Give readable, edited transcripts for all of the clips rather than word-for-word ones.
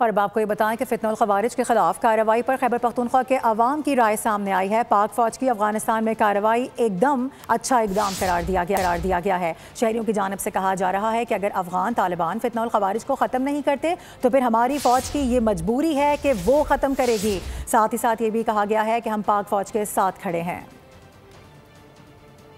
اور اب آپ کو یہ بتائیں کہ فتنہ الخوارج کے خلاف کارروائی پر خیبر پختونخوا کے عوام کی رائے سامنے آئی ہے۔ پاک فوج کی افغانستان میں کارروائی ایک دم اچھا اقدام قرار دیا گیا ہے۔ شہریوں کی جانب سے کہا جا رہا ہے کہ اگر افغان طالبان فتنہ الخوارج کو ختم نہیں کرتے تو پھر ہماری فوج کی یہ مجبوری ہے کہ وہ ختم کرے گی۔ ساتھ ہی ساتھ یہ بھی کہا گیا ہے کہ ہم پاک فوج کے ساتھ کھڑے ہیں۔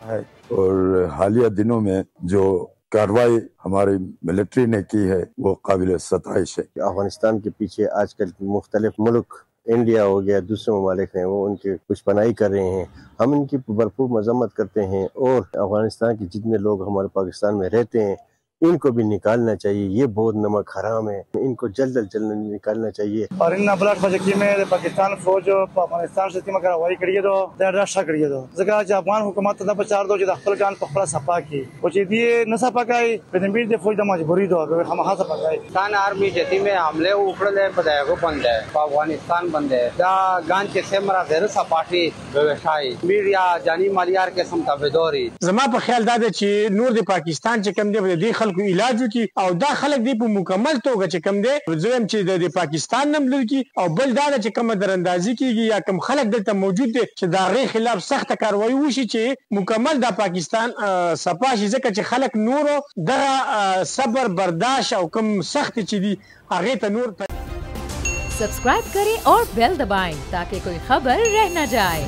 اور حالیہ دنوں میں جو کارروائی ہماری ملٹری نے کی ہے وہ قابل ستائش ہے۔ افغانستان کے پیچھے آج کل مختلف ملک، انڈیا ہو گیا، دوسرے ممالک ہیں، وہ ان کی کچھ پناہی کر رہے ہیں۔ ہم ان کی بھرپور مذمت کرتے ہیں اور افغانستان کے جتنے لوگ ہمارے پاکستان میں رہتے ہیں ان کو بھی نکالنا چاہیے۔ یہ بہت نمک حرام ہے، ان کو جلد از جلد نکالنا چاہیے۔ اور ان بلاٹ فجکی میں پاکستان فوج په افغانستان شتي مکروايي کړی دو دا راشه کړی دو ځکه چې افغان حکومت ته په چار دو چې د خپل ځان په خپل صفا کی او چې دی نه صفا کوي په دې د فوج د مجبوری دو هم هڅه کوي پاکستان آرمی شتي میں حمله وکړل په دغه باندې په افغانستان باندې دا ګان چې سمرا زره صفاټي وشای میډیا جانی مالیار کې سم تابعداري زما په خیال دا چې نور د پاکستان چې کم دی د خلکو علاج وکي او دا خلک دی په مکمل توګه چې کم دی زم چې د پاکستان نم لږی او بل دا چې کوم دراندازي کیږي یا کوم خلک دلته موجود دي چې دا غي خلاف سخت کاروایی وشي چې مکمل د پاکستان صفاشي ځکه چې خلک نورو دغه صبر برداشت او کوم سخت چې دی هغه ته نور سبسکرائب کریں اور بیل دبائیں تاکہ کوئی خبر رہ نہ جائے۔